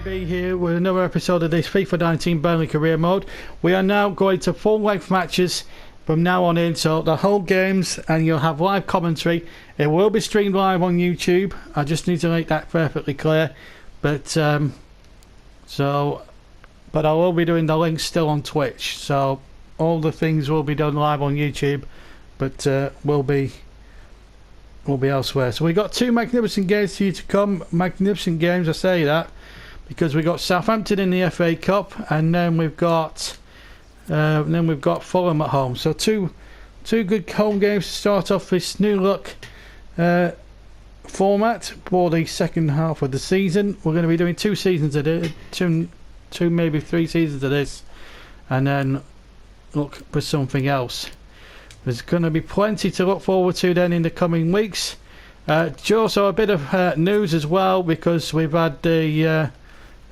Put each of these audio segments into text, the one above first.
be here with another episode of this FIFA 19 Burnley career mode. We are now going to full length matches from now on in, so the whole games, and you'll have live commentary. It will be streamed live on YouTube. I just need to make that perfectly clear. But I will be doing the links still on Twitch, so all the things will be done live on YouTube, but will be elsewhere. So we got two magnificent games for you to come. Magnificent games, I say that because we got Southampton in the FA Cup, and then we've got Fulham at home. So two good home games to start off this new look format for the second half of the season. We're going to be doing 2 seasons of it, two maybe 3 seasons of this, and then look for something else. There's going to be plenty to look forward to then in the coming weeks. Also a bit of news as well, because we've had the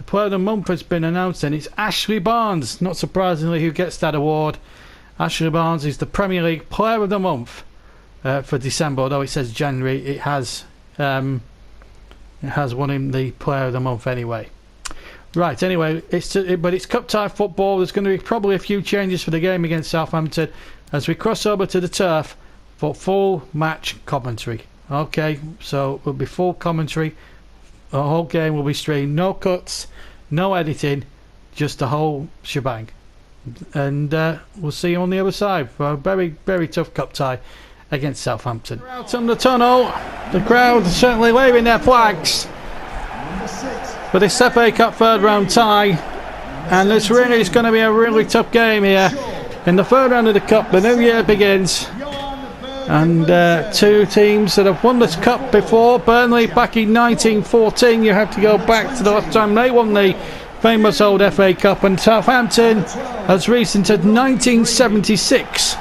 Player of the Month has been announced, and it's Ashley Barnes, not surprisingly, who gets that award. Ashley Barnes is the Premier League Player of the Month for December, although it says January. It has won him the Player of the Month anyway. Right, anyway, it's cup tie football. There's going to be probably a few changes for the game against Southampton as we cross over to the turf for full match commentary. Okay, so it'll be full commentary. The whole game will be streamed, no cuts, no editing, just the whole shebang. And we'll see you on the other side for a very, very tough cup tie against Southampton. We're out on the tunnel. The crowd are certainly waving their flags for this FA Cup third round tie, and this really is going to be a really tough game here in the third round of the cup. The new year begins, and two teams that have won this cup before. Burnley back in 1914, you have to go back to the last time they won the famous old FA Cup, and Southampton as recent as 1976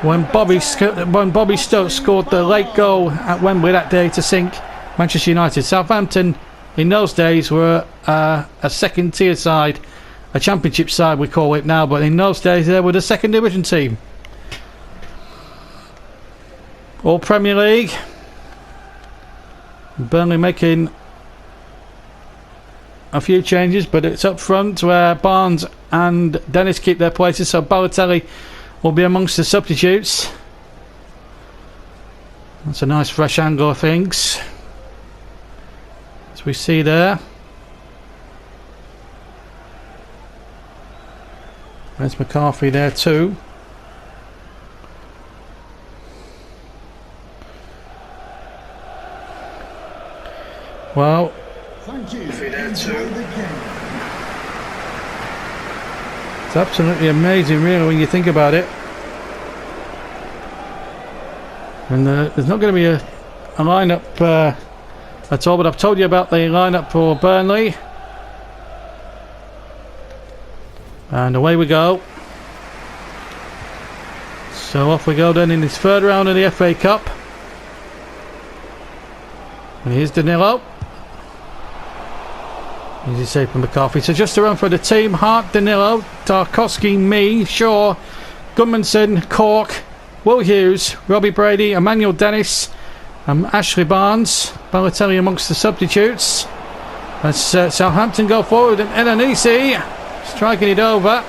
when Bobby Stokes scored the late goal at Wembley that day to sink Manchester United. Southampton in those days were a second tier side, a championship side we call it now, but in those days they were the second division team. All Premier League. Burnley making a few changes, but it's up front where Barnes and Dennis keep their places, so Balotelli will be amongst the substitutes. That's a nice fresh angle of things, as we see there. There's McCarthy there too. Well, thank you. It's absolutely amazing, really, when you think about it. And there's not going to be a lineup at all, but I've told you about the lineup for Burnley. And away we go. So off we go then in this third round of the FA Cup. And here's Danilo. Easy save from McCarthy. So just to run for the team: Hart, Danilo, Tarkowski, me, Shaw, Gudmundsson, Cork, Will Hughes, Robbie Brady, Emmanuel Dennis, Ashley Barnes, Balotelli amongst the substitutes. As Southampton go forward, and Enanisi striking it over.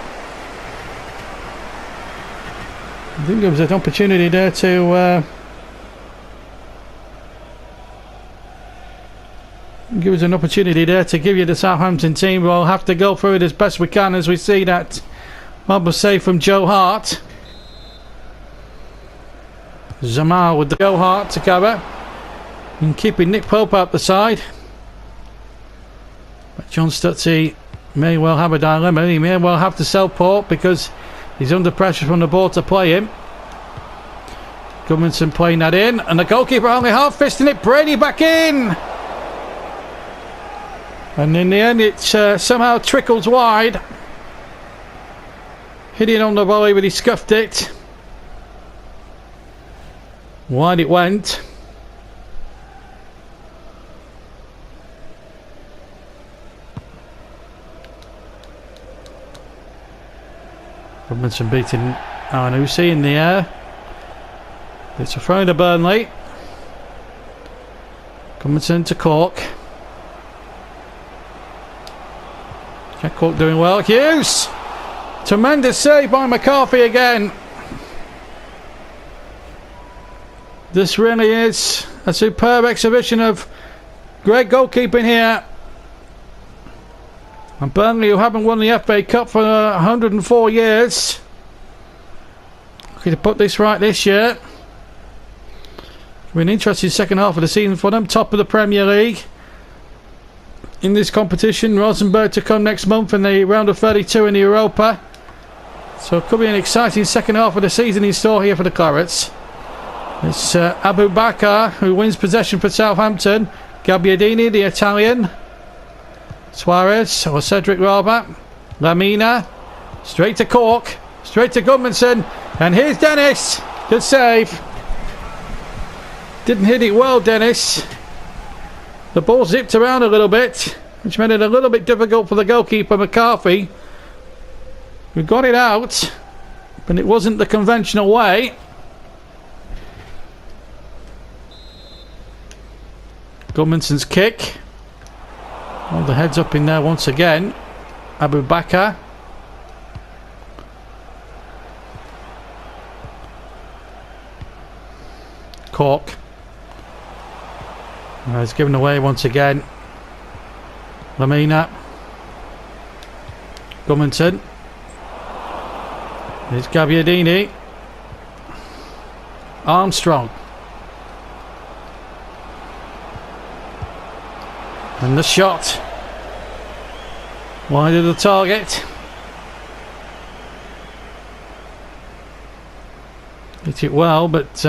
I think there was an opportunity there to give us an opportunity there to give you the Southampton team. We'll have to go through it as best we can, as we see that marvelous save from Joe Hart. Zamal with the Joe Hart to cover, and keeping Nick Pope out the side. But John Stutzy may well have a dilemma. He may well have to sell Pope because he's under pressure from the ball to play him. Gudmundsson playing that in, and the goalkeeper only half fisting it. Brady back in. And in the end it somehow trickles wide. Hit it on the volley, but he scuffed it. Wide it went. Robinson beating Arnusi in the air. It's a throw to Burnley. Gudmundsson to Cork. Jack Cork doing well. Hughes! Tremendous save by McCarthy again. This really is a superb exhibition of great goalkeeping here. And Burnley, who haven't won the FA Cup for 104 years, looking to put this right this year. It'll be an interesting second half of the season for them. Top of the Premier League in this competition. Rosenborg to come next month in the round of 32 in the Europa. So it could be an exciting second half of the season in store here for the Clarets. It's Abu Bakar who wins possession for Southampton. Gabbiadini, the Italian. Suarez or Cedric rather. Lamina. Straight to Cork. Straight to Gudmundsson. And here's Dennis. Good save. Didn't hit it well, Dennis. The ball zipped around a little bit, which made it a little bit difficult for the goalkeeper, McCarthy. We got it out, but it wasn't the conventional way. Gudmundsson's kick. All the heads up in there once again. Abu Bakar. Cork. It's given away once again. Lamina. Gudmundsson. It's Gabbiadini. Armstrong. And the shot. Wide of the target. Hit it well, but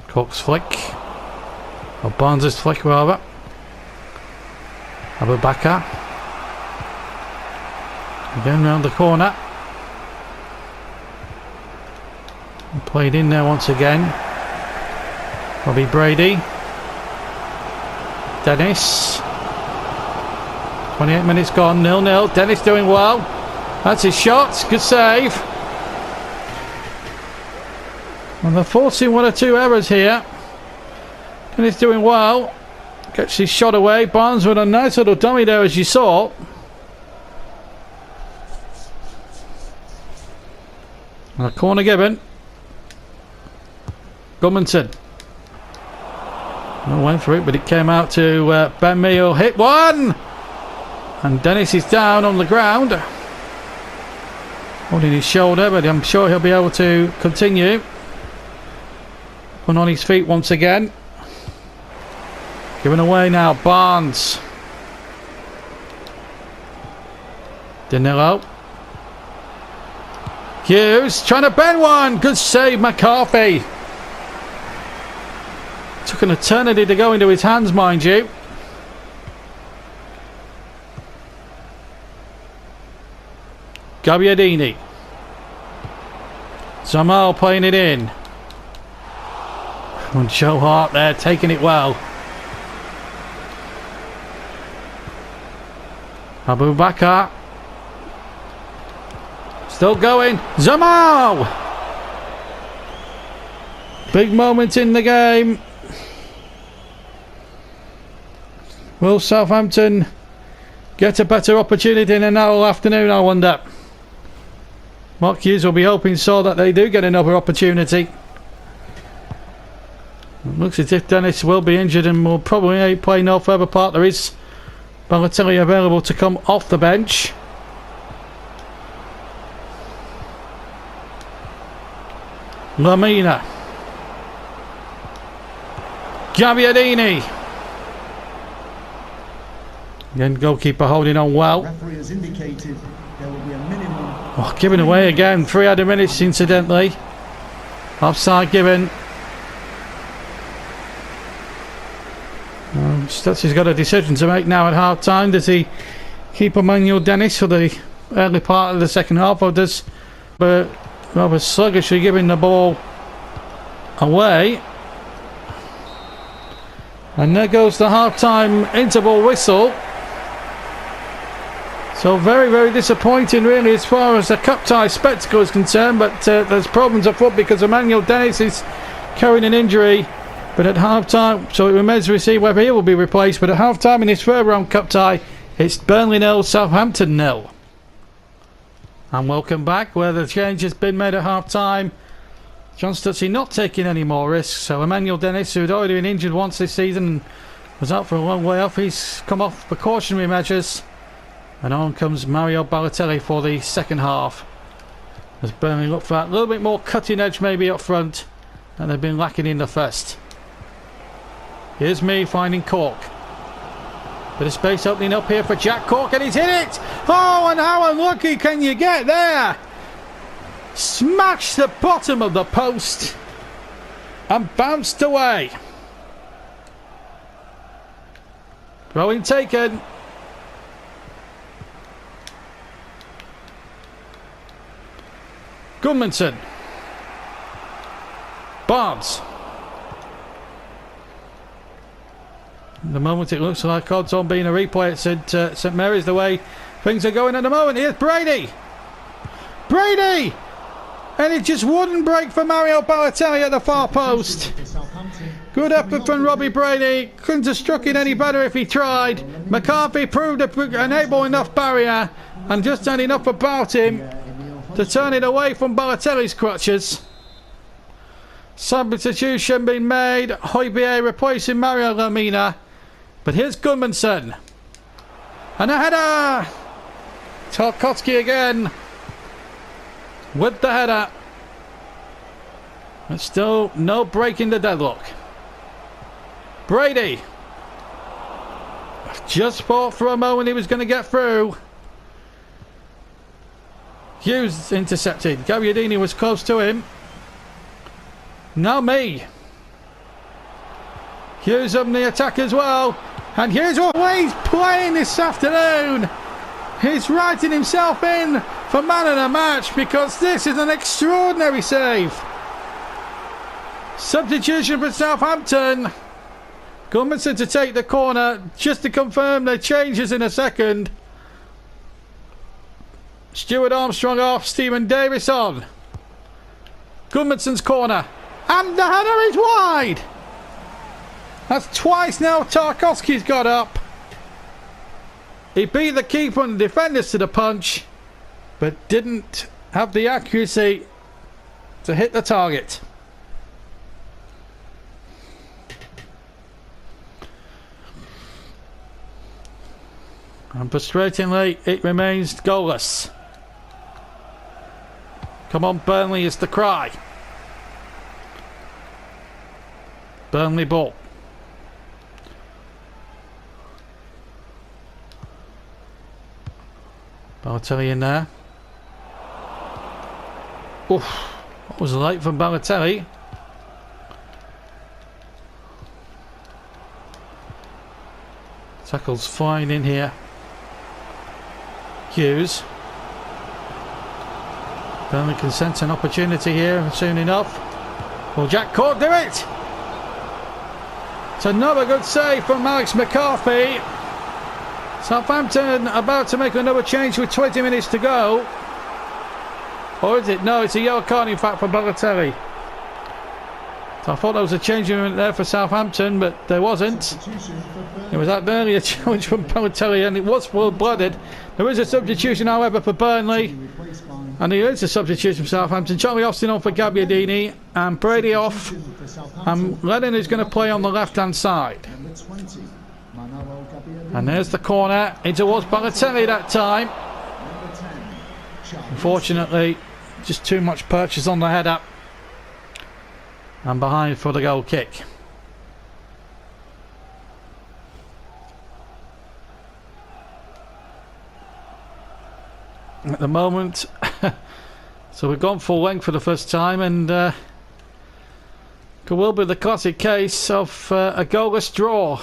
Cork's flick. Or Barnes' flick rather. Abu Bakar. Again round the corner. And played in there once again. Robbie Brady. Dennis. 28 minutes gone, 0-0. Dennis doing well. That's his shot. Good save. And they're forcing one or two errors here. Dennis doing well. Gets his shot away. Barnes with a nice little dummy there, as you saw. And a corner given. Gudmundsson. No, went for it, but it came out to Ben Mee, who hit one. And Dennis is down on the ground, holding his shoulder, but I'm sure he'll be able to continue. Put on his feet once again. Given away now, Barnes. Danilo. Hughes trying to bend one. Good save, McCarthy. Took an eternity to go into his hands, mind you. Gabbiadini. Zamal playing it in. And Joe Hart there taking it well. Abu Bakar. Still going. Zamal! Big moment in the game. Will Southampton get a better opportunity in another afternoon, I wonder? Mark Hughes will be hoping so that they do get another opportunity. It looks as if Dennis will be injured and will probably play no further part. There is Balotelli available to come off the bench. Lamina. Gabbiadini. Again, goalkeeper holding on well. Referee has indicated there will be a minimum. Oh, giving away again. 3 added minutes, incidentally. Offside given. Stutzy's got a decision to make now at half time. Does he keep Emmanuel Dennis for the early part of the second half, or does rather sluggishly giving the ball away? And there goes the half time interval whistle. So very, very disappointing really as far as the cup tie spectacle is concerned, but there's problems afoot because Emmanuel Dennis is carrying an injury But at half-time, so it remains to be seen whether he will be replaced, but at half-time in this third round cup tie, it's Burnley 0, Southampton 0. And welcome back, where the change has been made at half-time. John Stutzy not taking any more risks, so Emmanuel Dennis, who had already been injured once this season and was out for a long way off, he's come off precautionary measures. And on comes Mario Balotelli for the second half, as Burnley look for that little bit more cutting edge maybe up front, and they've been lacking in the first. Here's me finding Cork. Bit of space opening up here for Jack Cork, and he's hit it! Oh, and how unlucky can you get there? Smashed the bottom of the post and bounced away. Throw-in taken. Gudmundsson. Barnes. At the moment it looks like odds on being a replay at St Mary's the way things are going at the moment. Here's Brady. Brady! And it just wouldn't break for Mario Balotelli at the far post. Good effort from Robbie Brady. Couldn't have struck it any better if he tried. McCarthy proved an able enough barrier and just had enough about him to turn it away from Balotelli's crutches. Substitution being made. Højbjerg replacing Mario Lemina. But here's Gudmundsson. And a header! Tarkowski again with the header. But still no break in the deadlock. Brady. Just thought for a moment he was going to get through. Hughes intercepted. Gabbiadini was close to him. Now me. Hughes on the attack as well. And here's what he's playing this afternoon. He's writing himself in for man of the match, because this is an extraordinary save. Substitution for Southampton. Gudmundsson to take the corner, just to confirm the changes in a second. Stuart Armstrong off, Stephen Davis on. Gudmundsson's corner. And the header is wide. That's twice now Tarkowski's got up. He beat the keeper and the defenders to the punch, but didn't have the accuracy to hit the target. And frustratingly, it remains goalless. Come on, Burnley is the cry. Burnley ball. Balotelli in there. Oof, that was late from Balotelli. Tackle's fine in here. Hughes. Burnley can sense an opportunity here soon enough. Will Jack Cork do it? It's another good save from Alex McCarthy. Southampton about to make another change with 20 minutes to go. Or is it? No, it's a yellow card in fact for Balotelli. So I thought there was a change there for Southampton, but there wasn't. It was that earlier challenge from Balotelli, and it was full-blooded. There is a substitution, however, for Burnley. And there is a substitution for Southampton. Charlie Austin on for Gabbiadini, and Brady off. And Lennon is going to play on the left-hand side. And there's the corner. It was Balotelli that time. Unfortunately, just too much purchase on the header. And behind for the goal kick. At the moment, so we've gone full length for the first time, and it will be the classic case of a goalless draw.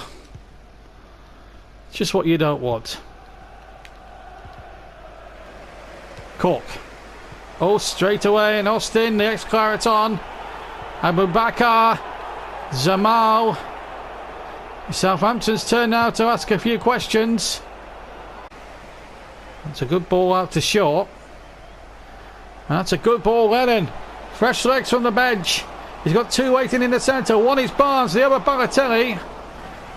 Just what you don't want. Cork. Oh, straight away, and Austin, the ex-Claret on. Abubakar. Zamal. Southampton's turn now to ask a few questions. That's a good ball out to short. That's a good ball, Lennon. Fresh legs from the bench. He's got two waiting in the centre. One is Barnes, the other Balotelli.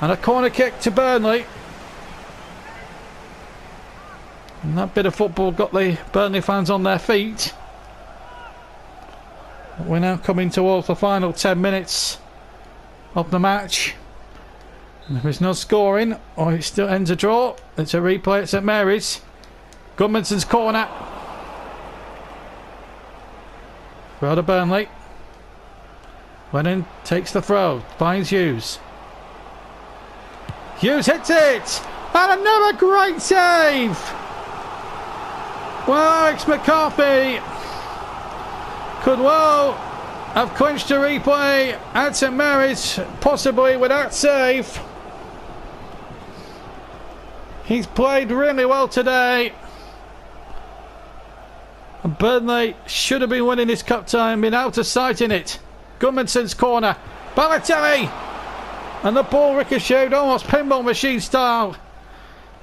And a corner kick to Burnley. And that bit of football got the Burnley fans on their feet. We're now coming towards the final 10 minutes of the match. And if there's no scoring, or it still ends a draw, it's a replay at St Mary's. Gudmundsson's corner. Throw to Burnley. Lennon takes the throw, finds Hughes. Hughes hits it! And another great save! Well, Alex McCarthy could well have clinched a replay at St Mary's, possibly with that save. He's played really well today. And Burnley should have been winning this cup tie and been out of sight in it. Gudmundsson's corner. Balotelli! And the ball ricocheted almost pinball machine style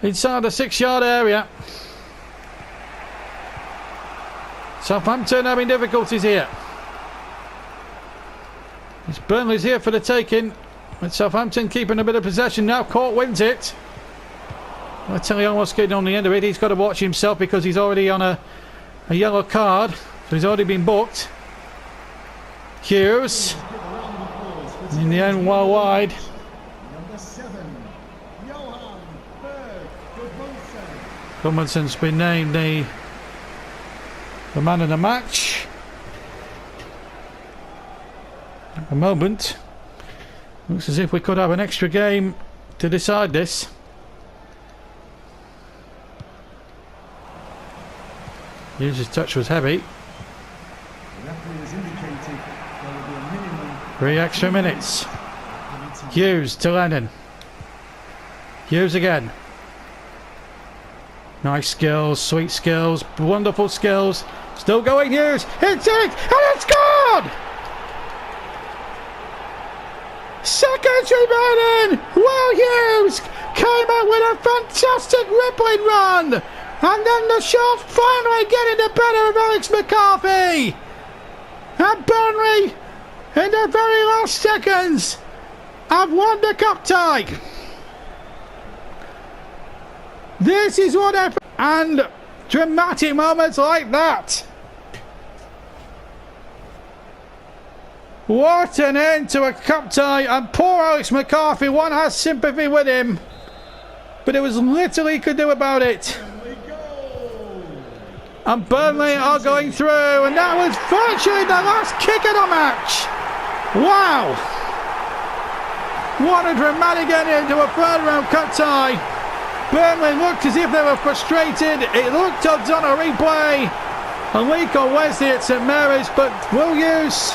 inside the 6-yard area. Southampton having difficulties here. It's Burnley's here for the taking. With Southampton keeping a bit of possession now. Court wins it. Balotelli almost getting on the end of it. He's got to watch himself because he's already on a yellow card. So he's already been booked. Hughes. In the end, well wide. Number 7, Johan Berg Gudmundsson. Gudmundsson's been named the man of the match. At the moment, looks as if we could have an extra game to decide this. Hughes' touch was heavy. The referee has indicated there will be a minimum 3 extra minutes. Hughes to Lennon. Hughes again. Nice skills, sweet skills, wonderful skills. Still going Hughes. Hits it! And it's scored! Seconds remaining! Will Hughes came out with a fantastic rippling run! And then the shot finally getting the better of Alex McCarthy! And Burnley, in the very last seconds, have won the cup tie! This is what happened, and dramatic moments like that. What an end to a cup tie, and poor Alex McCarthy, one has sympathy with him, but it was little he could do about it. And Burnley are going through, and that was virtually the last kick of the match. Wow! What a dramatic ending to a third round cup tie. Burnley looked as if they were frustrated. It looked odds on a replay. And Lico Wesley at St Mary's, but Will Hughes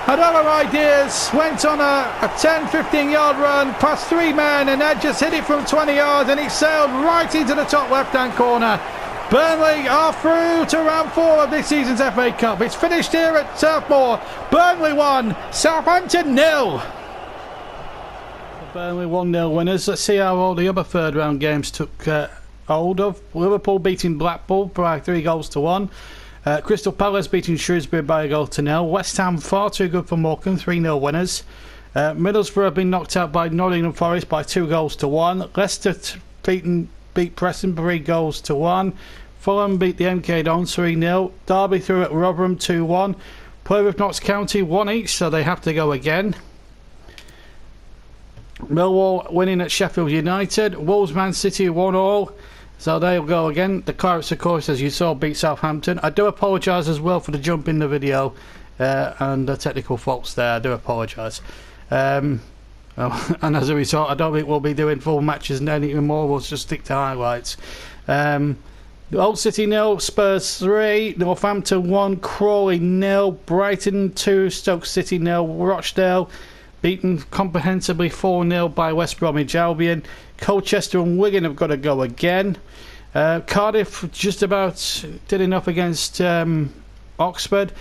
had other ideas. Went on a 10-15 yard run past 3 men, and then just hit it from 20 yards, and it sailed right into the top left hand corner. Burnley are through to round 4 of this season's FA Cup. It's finished here at Turf Moor. Burnley 1, Southampton 0. Burnley 1-0 winners. Let's see how all the other third round games took hold of. Liverpool beating Blackpool by 3-1. Crystal Palace beating Shrewsbury by 1-0. West Ham far too good for Morecambe, 3-0 winners. Middlesbrough have been knocked out by Nottingham Forest by 2-1. Leicester beat Preston 3-1. Fulham beat the MK Dons 3-0. Derby through at Rotherham 2-1. Plymouth Notts County 1 each, so they have to go again. Millwall winning at Sheffield United. Wolves Man City 1-1, so they'll go again. The Clarets, of course, as you saw, beat Southampton. I do apologise as well for the jump in the video and the technical faults there. I do apologise. And as a result, I don't think we'll be doing full matches and anything more. We'll just stick to highlights. Old City 0, Spurs 3, Northampton 1, Crawley 0, Brighton 2, Stoke City 0, Rochdale beaten comprehensively 4-0 by West Bromwich Albion. Colchester and Wigan have got to go again. Cardiff just about did enough against Oxford.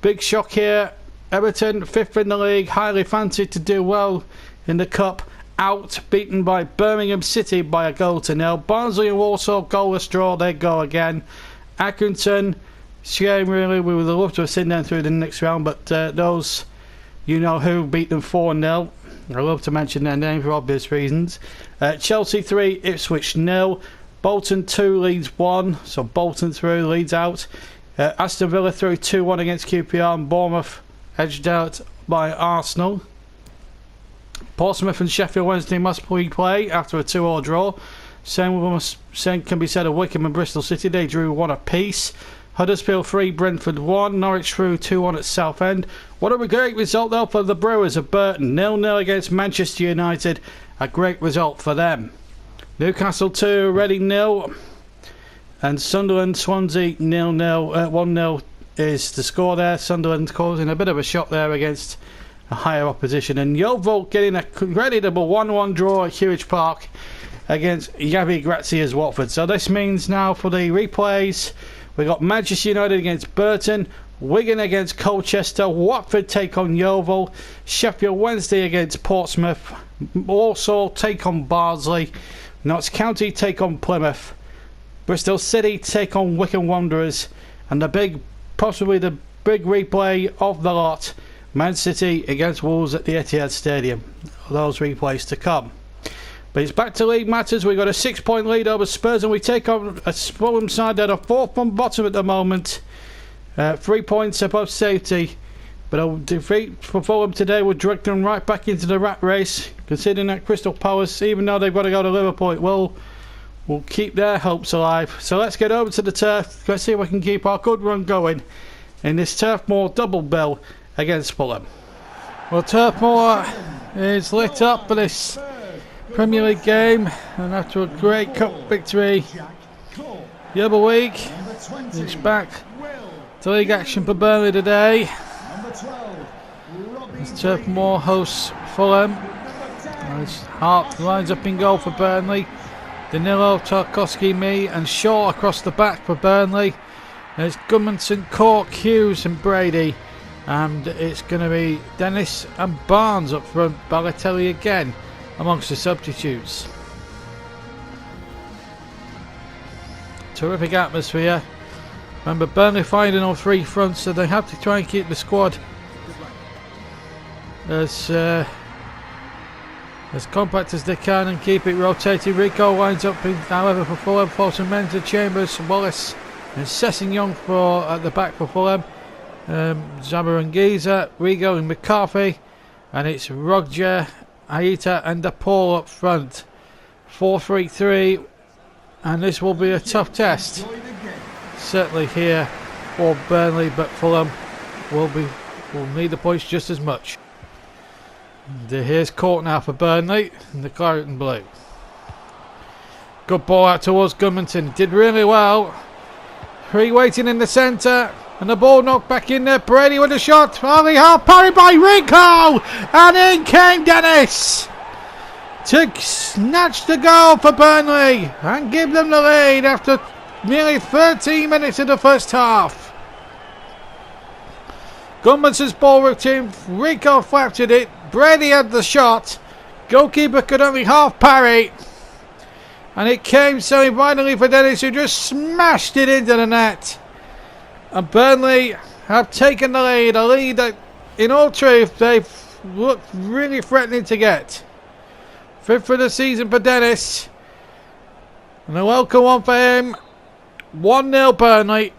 Big shock here. Everton, 5th in the league, highly fancied to do well in the cup. Out, beaten by Birmingham City by 1-0. Barnsley and Walsall, goalless draw, they go again. Accrington, shame really, we would have loved to have seen them through the next round, but those You know who beat them 4-0. I love to mention their name for obvious reasons. Chelsea 3, Ipswich 0. Bolton 2, Leeds 1. So Bolton through, Leeds out. Aston Villa through 2-1 against QPR, and Bournemouth edged out by Arsenal. Portsmouth and Sheffield Wednesday must replay after a 2-2 draw. Same can be said of Wycombe and Bristol City. They drew 1 apiece. Huddersfield 3, Brentford 1. Norwich through 2-1 at Southend. What a great result though for the Brewers of Burton. 0-0 against Manchester United. A great result for them. Newcastle 2, Reading 0. And Sunderland Swansea 0-0. 1-0 is the score there. Sunderland causing a bit of a shock there against a higher opposition. And Yeovil getting a creditable 1-1 draw at Huish Park against Javi Grazia's Watford. So this means now for the replays, we got Manchester United against Burton, Wigan against Colchester, Watford take on Yeovil, Sheffield Wednesday against Portsmouth, Walsall take on Barnsley, Notts County take on Plymouth, Bristol City take on Wycombe Wanderers, and possibly the big replay of the lot, Man City against Wolves at the Etihad Stadium. Those replays to come. But it's back to league matters. We've got a 6-point lead over Spurs, and we take on a Fulham side that are 4th from bottom at the moment. 3 points above safety. But a defeat for Fulham today would direct them right back into the rat race. Considering that Crystal Palace, even though they've got to go to Liverpool, will keep their hopes alive. So let's get over to the turf. Let's see if we can keep our good run going in this Turf Moor double bill against Fulham. Well, Turf Moor is lit up for this Premier League game, and after a great cup victory the other week, it's back to league action for Burnley today. As Turf Moor hosts Fulham, as Hart lines up in goal for Burnley. Danilo, Tarkowski, Mee and Shaw across the back for Burnley. There's Gudmundsson, Cork, Hughes and Brady, and it's going to be Dennis and Barnes up front. Balotelli again amongst the substitutes. Terrific atmosphere. Remember, Burnley fighting on 3 fronts, so they have to try and keep the squad as compact as they can and keep it rotating. Rico lines up however for Fulham. Fulton Mentor, Chambers, Wallace and Sessegnon at the back for Fulham. Zabarangiza, Rigo and McCarthy, and it's Roger, Aita and DePaul up front. 4-3-3, and this will be a tough test certainly here for Burnley, but Fulham will need the points just as much. And here's Court now for Burnley in the claret and blue. Good ball out towards Gudmundsson, did really well. Three waiting in the centre, and the ball knocked back in there. Brady with a shot, only half parried by Rico, and in came Dennis to snatch the goal for Burnley and give them the lead after nearly 13 minutes of the first half. Gudmundsson's ball routine, Rico flapped it, Brady had the shot, goalkeeper could only half parry, and it came semi-finally for Dennis, who just smashed it into the net. And Burnley have taken the lead, a lead that in all truth they've looked really threatening to get. 5th for the season for Dennis, and a welcome one for him. 1-0 Burnley.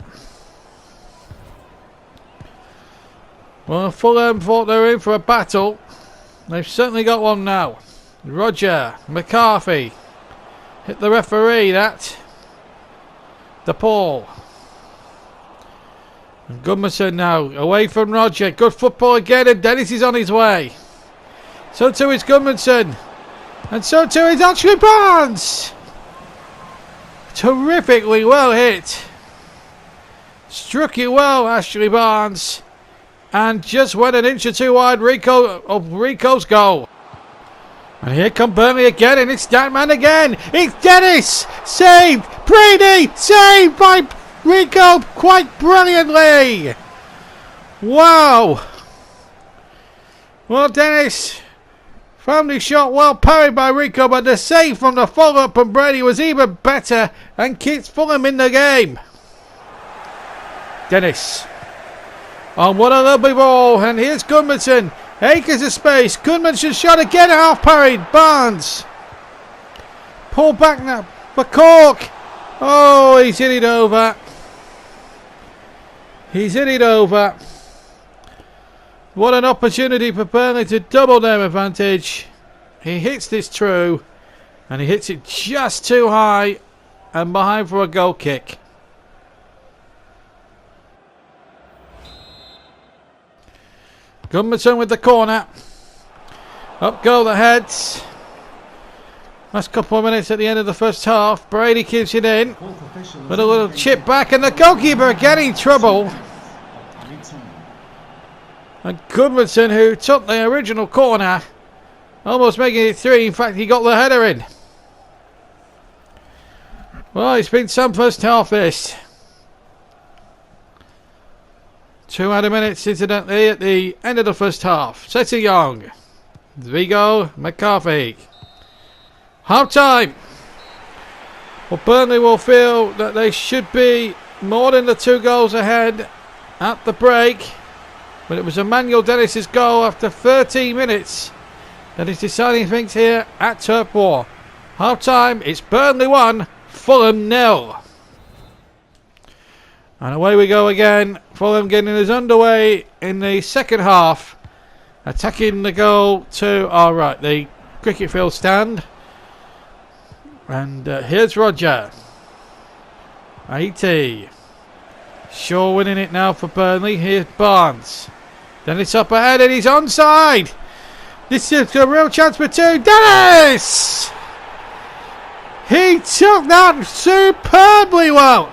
Well, Fulham thought they were in for a battle. They've certainly got one now. Roger, McCarthy, hit the referee, that. DePaul. And Gudmundsson now, away from Roger. Good football again, and Dennis is on his way. So too is Gudmundsson. And so too is Ashley Barnes. Terrifically well hit. Struck it well, Ashley Barnes. And just went an inch or two wide of Rico's goal. And here come Burnley again, and it's that man again. It's Dennis! Saved! Brady! Saved by Rico quite brilliantly! Wow! Well, Dennis found his shot well parried by Rico, but the save from the follow-up from Brady was even better and keeps Fulham in the game. Dennis on what a lovely ball, and here's Gudmundsson. Acres of space. Goodmanson shot again. Half parried. Barnes. Pull back now for Cork. Oh, he's hit it over. He's hit it over. What an opportunity for Burnley to double their advantage. He hits this true. And he hits it just too high. And behind for a goal kick. Goodmanson with the corner. Up go the heads. Last couple of minutes at the end of the first half. Brady keeps it in. With a little chip back. And the goalkeeper getting trouble. And Goodmanson, who took the original corner, almost making it 3. In fact, he got the header in. Well, it's been some first half this. 2 added minutes, incidentally, at the end of the first half. Seti Young. Vigo, McCarthy. Half time. Well, Burnley will feel that they should be more than the 2 goals ahead at the break. But it was Emmanuel Dennis's goal after 13 minutes that is deciding things here at Turf War. Half time, it's Burnley 1, Fulham 0. And away we go again. Fulham getting us underway in the second half. Attacking the goal to our right, the cricket field stand. And here's Roger. 80. Shaw winning it now for Burnley. Here's Barnes. Then it's up ahead and he's onside. This is a real chance for 2. Dennis! He took that superbly well.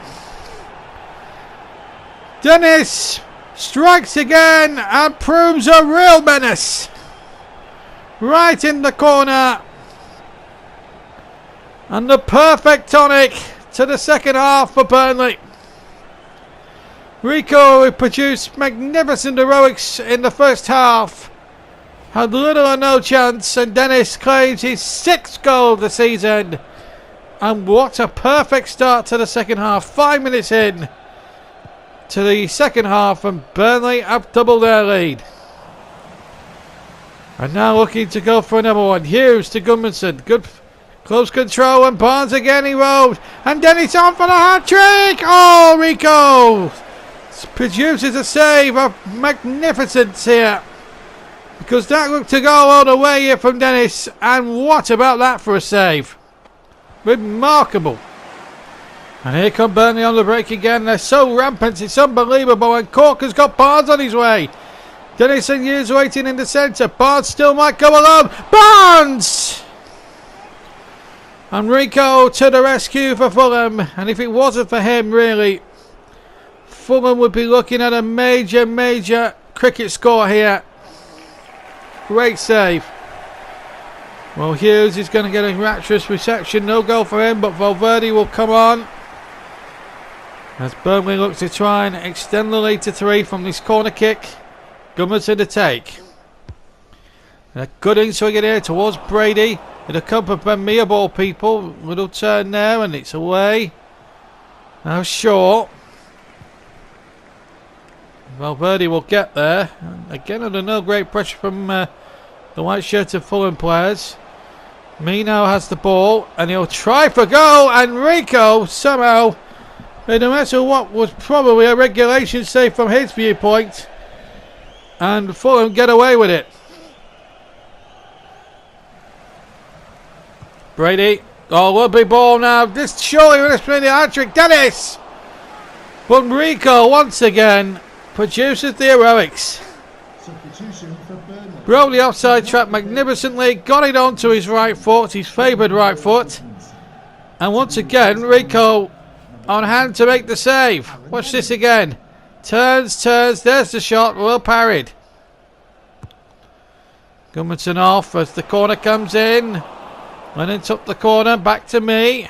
Dennis strikes again and proves a real menace. Right in the corner. And the perfect tonic to the second half for Burnley. Rico, who produced magnificent heroics in the first half, had little or no chance, and Dennis claims his 6th goal of the season. And what a perfect start to the second half. 5 minutes in to the second half, and Burnley have doubled their lead. And now looking to go for another one. Hughes to Goodmanson. Good close control, and Barnes again, he rolled. And Dennis on for the hat-trick. Oh, Rico produces a save of magnificence here. Because that looked to go all the way here from Dennis. And what about that for a save? Remarkable. And here come Burnley on the break again. They're so rampant, it's unbelievable. And Cork has got Barnes on his way. Dennis and Hughes waiting in the centre. Barnes still might go alone. Barnes! And Rico to the rescue for Fulham. And if it wasn't for him, really, Fulham would be looking at a major cricket score here. Great save. Well, Hughes is going to get a rapturous reception. No goal for him, but Valverde will come on. As Burnley looks to try and extend the lead to 3 from this corner kick. Goodmanson to take. A good in-swing in here towards Brady. It'll come from Ben Meerball, people. Little turn there and it's away. Now Shaw. Valverde will get there. And again, under no great pressure from the white shirted Fulham players. Mino has the ball and he'll try for goal, and Rico somehow, no matter what was probably a regulation save from his viewpoint, and Fulham get away with it. Brady, oh, lovely ball now. This surely would have been the hat-trick. Dennis! But Rico once again produces the heroics. Substitution for Burnley. Broke the offside trap magnificently, got it onto his right foot, his favoured right foot. And once again, Rico on hand to make the save. Watch this again. Turns, there's the shot, well parried. Goodmanson off as the corner comes in. Lennon took the corner, back to me.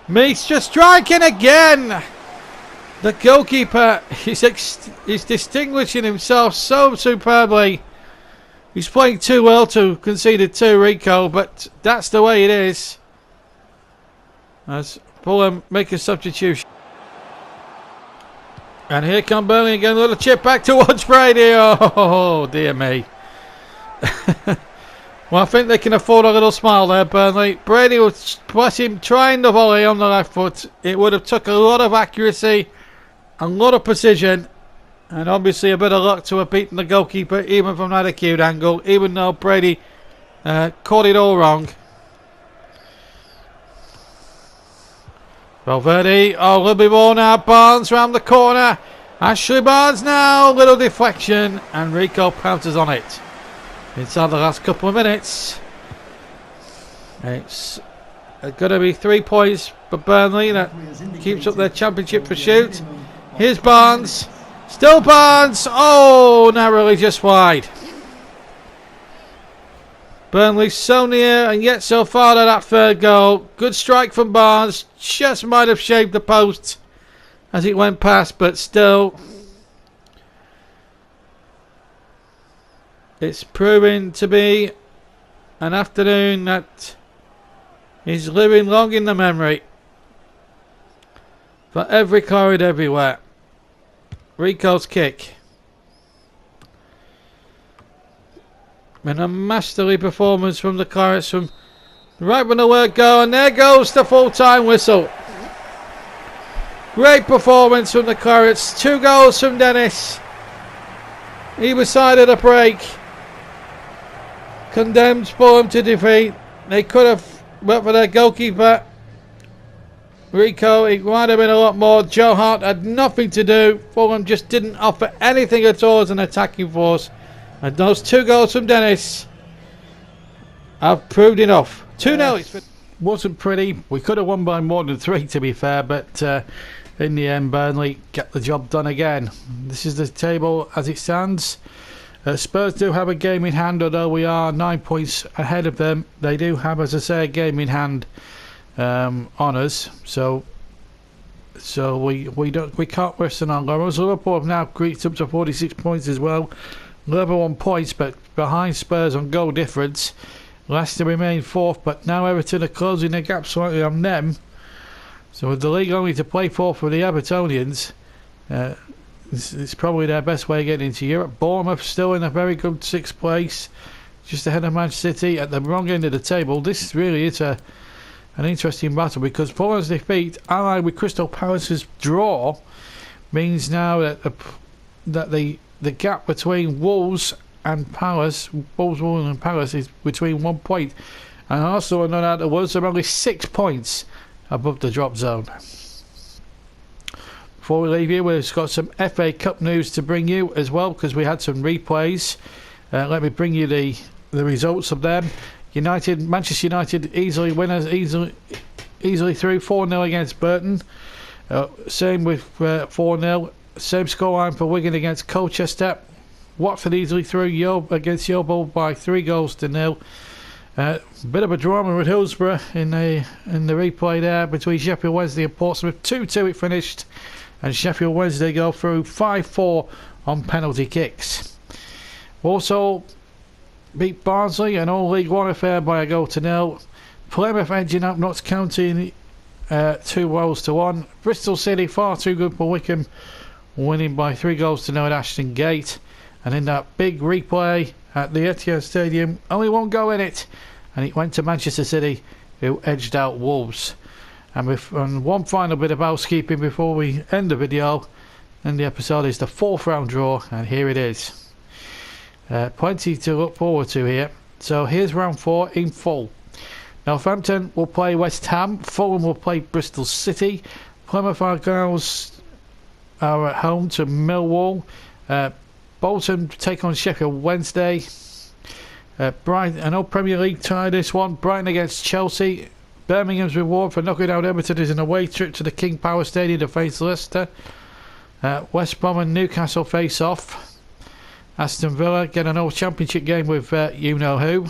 Meese just striking again. The goalkeeper is distinguishing himself so superbly. He's playing too well to concede it to Rico, but that's the way it is. As Fulham make a substitution. And here come Burnley again, a little chip back towards Brady. Oh dear me. Well, I think they can afford a little smile there, Burnley. Brady was pushing, trying the volley on the left foot. It would have took a lot of accuracy, a lot of precision, and obviously a bit of luck to have beaten the goalkeeper, even from that acute angle, even though Brady caught it all wrong. Valverde, oh, a little bit more now. Barnes round the corner. Ashley Barnes now, little deflection, and Rico pounces on it. Inside the last couple of minutes. It's going to be 3 points for Burnley. That keeps up their championship pursuit. Here's Barnes. Still Barnes. Oh, narrowly just wide. Burnley so near and yet so far to that third goal. Good strike from Barnes. Just might have shaved the post as it went past, but still. It's proving to be an afternoon that is living long in the memory for every corridor everywhere. Rico's kick. And a masterly performance from the Clarets from right when the word go, and there goes the full-time whistle. Great performance from the Clarets. 2 goals from Dennis. Either side of the break. Condemned Fulham to defeat. They could have, but for their goalkeeper Rico, it might have been a lot more. Joe Hart had nothing to do. Fulham just didn't offer anything at all as an attacking force. And those 2 goals from Dennis have proved enough. 2-0. Wasn't pretty. We could have won by more than 3, to be fair, but in the end, Burnley get the job done again. This is the table as it stands. Spurs do have a game in hand, although we are 9 points ahead of them. They do have, as I say, a game in hand on us. So we can't rest on our laurels. Liverpool have now creeped up to 46 points as well. Level on points, but behind Spurs on goal difference. Leicester remain 4th, but now Everton are closing the gap slightly on them. So with the league only to play for the Evertonians, it's probably their best way of getting into Europe. Bournemouth still in a very good 6th place, just ahead of Manchester City at the wrong end of the table. This really is an interesting battle, because Fulham's defeat, allied with Crystal Palace's draw, means now that the gap between Wolves and Palace, Wolves and Palace, is between 1 point. And also, I know that the Wolves are only 6 points above the drop zone. Before we leave you, we've got some FA Cup news to bring you as well, because we had some replays. Let me bring you the results of them. Manchester United easily winners, easily through 4-0 against Burton. Same with 4-0. Same scoreline for Wigan against Colchester. Watford easily through against Yeovil by 3-0. Bit of a drama with Hillsborough in the replay there between Sheffield Wednesday and Portsmouth. 2-2 it finished, and Sheffield Wednesday go through 5-4 on penalty kicks. Also beat Barnsley, an all-League One affair, by a 0-0. Plymouth edging up Notts County 2-1. Bristol City far too good for Wickham, winning by 3-0 at Ashton Gate. And in that big replay at the Etihad Stadium, only 1 goal in it, and it went to Manchester City, who edged out Wolves. And one final bit of housekeeping before we end the video and the episode is the 4th round draw, and here it is. Plenty to look forward to here. So here's round 4 in full. Northampton will play West Ham. Fulham will play Bristol City. Plymouth Argyle are at home to Millwall. Bolton take on Sheffield Wednesday. Brighton, an old Premier League tie this one. Brighton against Chelsea. Birmingham's reward for knocking out Everton is an away trip to the King Power Stadium to face Leicester. West Brom and Newcastle face off. Aston Villa get an old Championship game with you-know-who.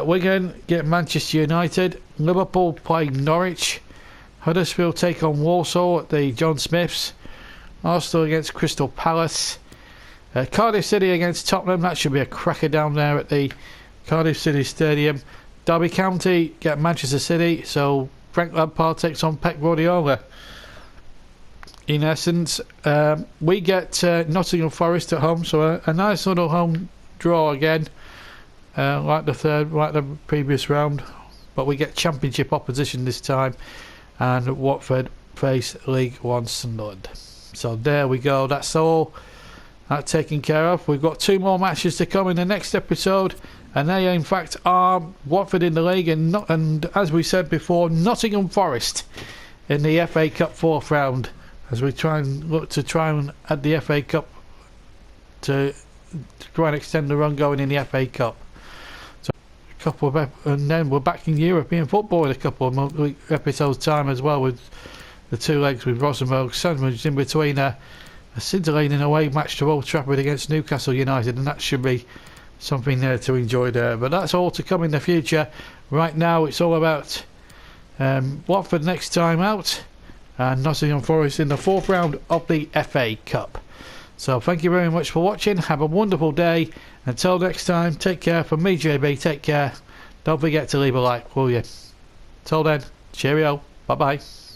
Wigan get Manchester United. Liverpool play Norwich. Huddersfield take on Walsall at the John Smiths. Arsenal against Crystal Palace. Cardiff City against Tottenham. That should be a cracker down there at the Cardiff City Stadium. Derby County get Manchester City. So Frank Lampard takes on Pep Guardiola. In essence, we get Nottingham Forest at home. So a nice little home draw again, like the previous round, but we get Championship opposition this time, and Watford face League One Sunderland. So there we go. That's all that taken care of. We've got 2 more matches to come in the next episode, and they in fact are Watford in the league, and as we said before, Nottingham Forest in the FA Cup 4th round, as we look to add the FA Cup to try and extend the run going in the FA Cup. So and then we're back in European football in a couple of episodes time as well, with the 2 legs with Rosenborg sandwiched in between a scintillating away match to Old Trafford against Newcastle United, and that should be something there to enjoy there. But that's all to come in the future. Right now it's all about Watford next time out, and Nottingham Forest in the 4th round of the FA Cup. So thank you very much for watching. Have a wonderful day. Until next time, take care. From me, JB, take care. Don't forget to leave a like, will you? Till then, cheerio. Bye bye.